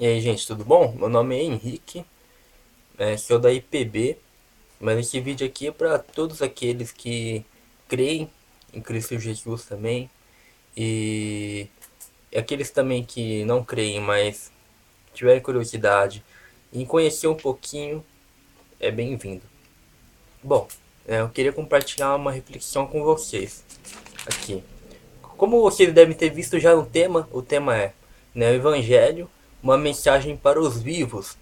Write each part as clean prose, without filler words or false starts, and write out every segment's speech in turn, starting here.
E aí, gente, tudo bom? Meu nome é Henrique, sou da IPB, mas esse vídeo aqui é para todos aqueles que creem em Cristo Jesus também e aqueles também que não creem, mas tiverem curiosidade em conhecer um pouquinho, é bem-vindo. Bom, eu queria compartilhar uma reflexão com vocês aqui. Como vocês devem ter visto já no tema, o tema é, o Evangelho, uma mensagem para os vivos,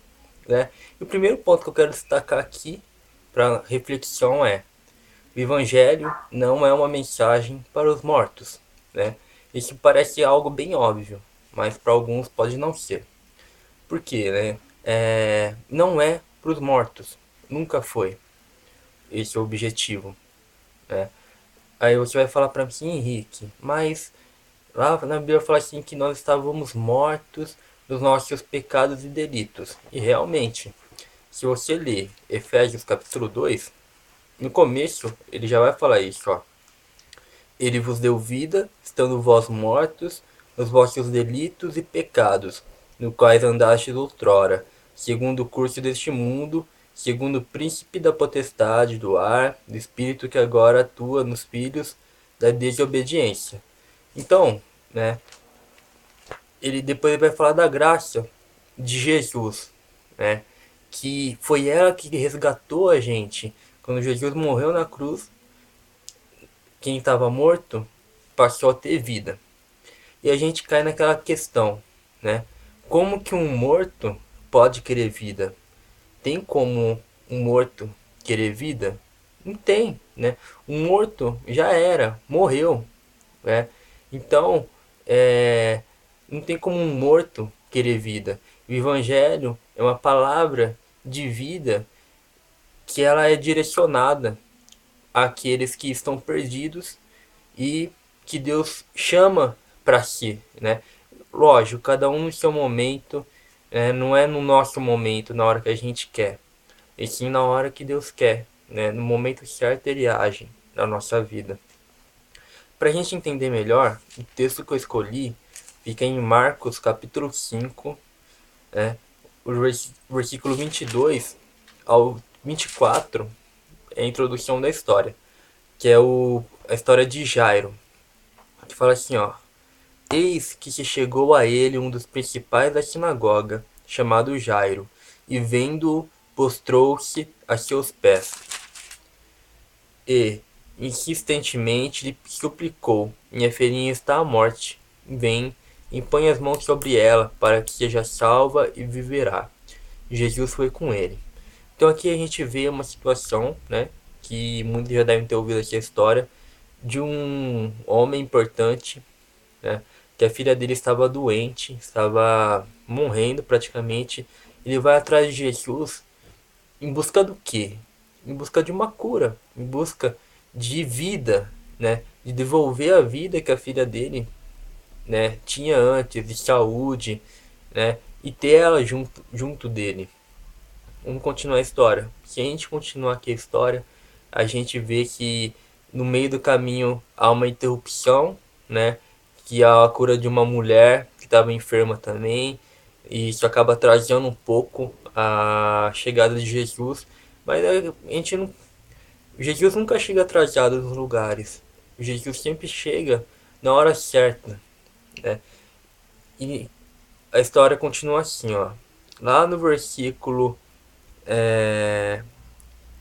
né? E o primeiro ponto que eu quero destacar aqui para reflexão é: o Evangelho não é uma mensagem para os mortos, né? Isso parece algo bem óbvio, mas para alguns pode não ser. Por quê, né? Não é para os mortos, nunca foi esse o objetivo, né? Aí você vai falar para mim, Henrique, mas lá na Bíblia fala assim que nós estávamos mortos dos nossos pecados e delitos. E realmente, se você ler Efésios capítulo 2, no começo ele já vai falar isso, ó. Ele vos deu vida, estando vós mortos nos vossos delitos e pecados, no quais andastes outrora, segundo o curso deste mundo, segundo o príncipe da potestade do ar, do espírito que agora atua nos filhos da desobediência. Então, né, ele depois vai falar da graça de Jesus, né? Que foi ela que resgatou a gente. Quando Jesus morreu na cruz, quem estava morto passou a ter vida. E a gente cai naquela questão, né? Como que um morto pode querer vida? Tem como um morto querer vida? Não tem, né? Um morto já era, morreu, né? Então, não tem como um morto querer vida. O Evangelho é uma palavra de vida que ela é direcionada àqueles que estão perdidos e que Deus chama para si, né? Lógico, cada um no seu momento, não é no nosso momento, na hora que a gente quer, e sim na hora que Deus quer, né? No momento certo ele age na nossa vida. Para a gente entender melhor, o texto que eu escolhi fica em Marcos capítulo 5, né? O versículo 22 ao 24 é a introdução da história, que é a história de Jairo, que fala assim, ó: Eis que se chegou a ele um dos principais da sinagoga, chamado Jairo, e vendo-o, prostrou-se a seus pés, e insistentemente lhe suplicou: Minha filhinha está à morte, vem e põe as mãos sobre ela, para que seja salva e viverá. Jesus foi com ele. Então aqui a gente vê uma situação, né, que muitos já devem ter ouvido essa história, de um homem importante, né, que a filha dele estava doente, estava morrendo praticamente. Ele vai atrás de Jesus em busca do quê? Em busca de uma cura, em busca de vida, né, de devolver a vida que a filha dele, né, tinha antes, de saúde, né, e ter ela junto dele. Vamos continuar a história. Se a gente continuar aqui a história, a gente vê que no meio do caminho há uma interrupção, né? Que há a cura de uma mulher que estava enferma também. E isso acaba atrasando um pouco a chegada de Jesus. Mas a gente não. Jesus nunca chega atrasado nos lugares. Jesus sempre chega na hora certa, né? E a história continua assim, ó. Lá no versículo é,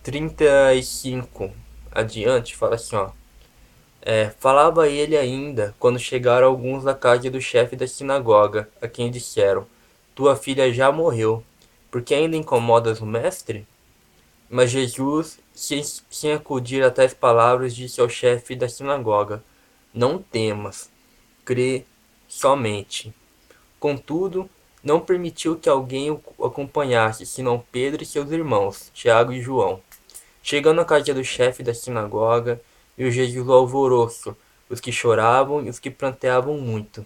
35 adiante, fala assim, ó. Falava ele ainda, quando chegaram alguns da casa do chefe da sinagoga, a quem disseram: Tua filha já morreu, porque ainda incomodas o mestre? Mas Jesus, sem acudir a tais palavras, disse ao chefe da sinagoga: Não temas, crê somente. Contudo, não permitiu que alguém o acompanhasse, senão Pedro e seus irmãos, Tiago e João. Chegando à casa do chefe da sinagoga, viu Jesus o alvoroço, os que choravam e os que pranteavam muito.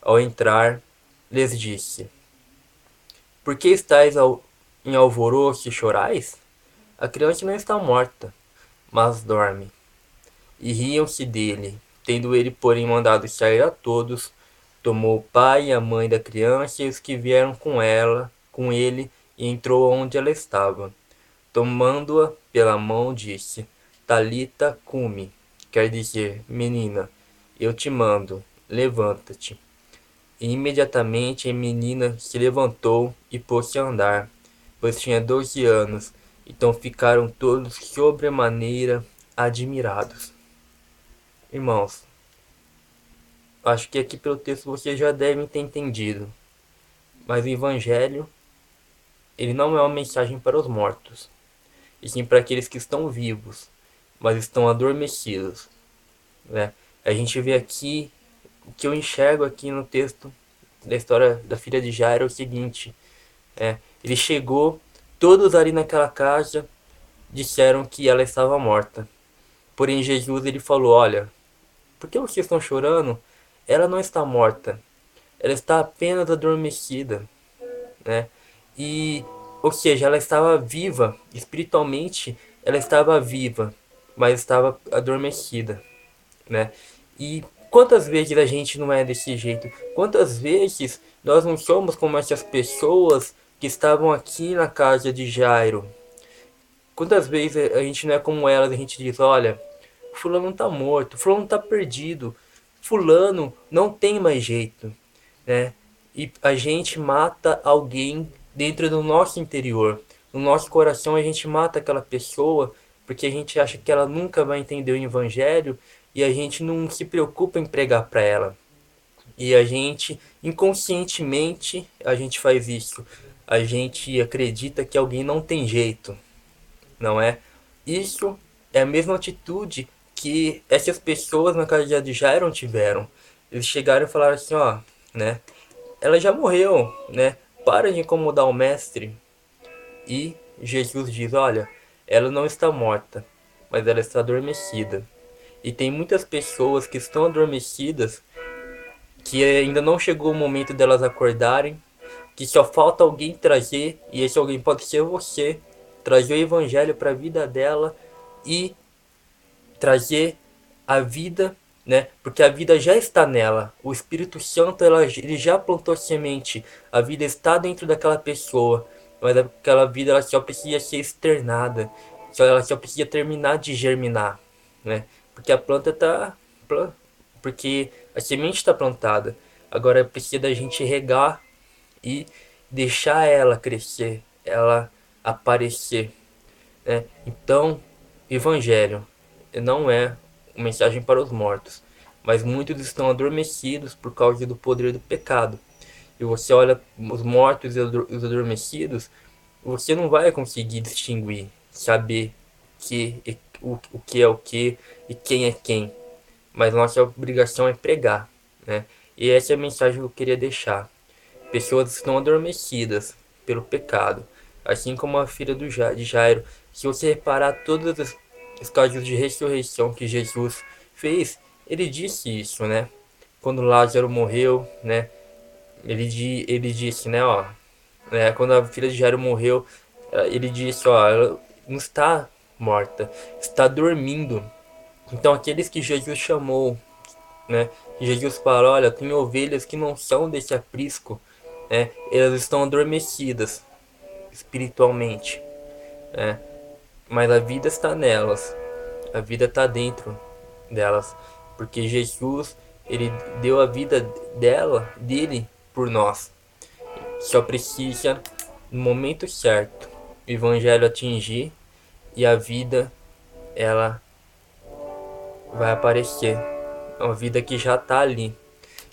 Ao entrar, lhes disse: Por que estáis em alvoroço e chorais? A criança não está morta, mas dorme. E riam-se dele, tendo ele, porém, mandado sair a todos. tomou o pai e a mãe da criança e os que vieram com ele, e entrou onde ela estava. Tomando-a pela mão, disse: Talita cumi, quer dizer, menina, eu te mando, levanta-te. E imediatamente a menina se levantou e pôs-se a andar, pois tinha 12 anos. Então ficaram todos sobremaneira admirados. Irmãos, acho que aqui pelo texto vocês já devem ter entendido, mas o Evangelho, ele não é uma mensagem para os mortos, e sim para aqueles que estão vivos, mas estão adormecidos, né? A gente vê aqui, o que eu enxergo aqui no texto da história da filha de Jairo é o seguinte: ele chegou, todos ali naquela casa disseram que ela estava morta. Porém Jesus, ele falou: olha, por que vocês estão chorando? Ela não está morta, ela está apenas adormecida, né? E, ou seja, ela estava viva, espiritualmente ela estava viva, mas estava adormecida, né? E quantas vezes a gente não é desse jeito? Quantas vezes nós não somos como essas pessoas que estavam aqui na casa de Jairo? Quantas vezes a gente não é como elas, a gente diz: olha, fulano tá morto, fulano tá perdido, fulano não tem mais jeito, né? E a gente mata alguém dentro do nosso interior. No nosso coração a gente mata aquela pessoa porque a gente acha que ela nunca vai entender o evangelho e a gente não se preocupa em pregar para ela. E a gente, inconscientemente, a gente faz isso. A gente acredita que alguém não tem jeito, não é? Isso é a mesma atitude que essas pessoas na casa de Jairo tiveram. Eles chegaram e falaram assim, ó, né? Ela já morreu, né? Para de incomodar o mestre. E Jesus diz, olha, ela não está morta, mas ela está adormecida. E tem muitas pessoas que estão adormecidas, que ainda não chegou o momento delas acordarem, que só falta alguém trazer, e esse alguém pode ser você, trazer o evangelho para a vida dela e trazer a vida, né? Porque a vida já está nela. O Espírito Santo, ele já plantou semente. A vida está dentro daquela pessoa, mas aquela vida ela só precisa ser externada. Ela só precisa terminar de germinar, né? Porque a planta tá, porque a semente está plantada. Agora precisa da gente regar e deixar ela crescer, ela aparecer, né? Então, Evangelho não é uma mensagem para os mortos, mas muitos estão adormecidos por causa do poder do pecado. E você olha os mortos e os adormecidos, você não vai conseguir distinguir, saber o que é o que e quem é quem. Mas nossa obrigação é pregar, né? E essa é a mensagem que eu queria deixar. Pessoas estão adormecidas pelo pecado, assim como a filha de Jairo. Se você reparar todas as casos de ressurreição que Jesus fez, ele disse isso, né? Quando Lázaro morreu, né? Ele disse, né, ó, né, quando a filha de Jairo morreu, ele disse, ó, ela não está morta, está dormindo. Então aqueles que Jesus chamou, né? Jesus fala, olha, tem ovelhas que não são desse aprisco, né? Elas estão adormecidas espiritualmente, né? Mas a vida está nelas, a vida está dentro delas, porque Jesus, ele deu a vida dele por nós. Só precisa no momento certo o evangelho atingir e a vida ela vai aparecer, é uma vida que já está ali.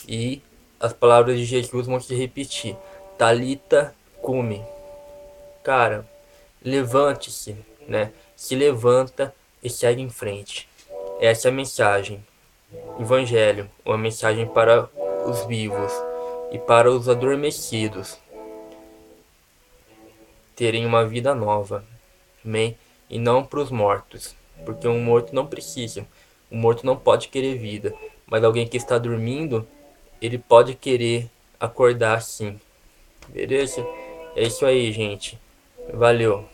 E as palavras de Jesus vão se repetir. Talita cumi. Cara, levante-se, né? Se levanta e segue em frente. Essa é a mensagem. Evangelho, uma mensagem para os vivos e para os adormecidos terem uma vida nova. Amém? E não para os mortos, porque um morto não precisa. Um morto não pode querer vida, mas alguém que está dormindo, ele pode querer acordar sim. Beleza? É isso aí, gente. Valeu.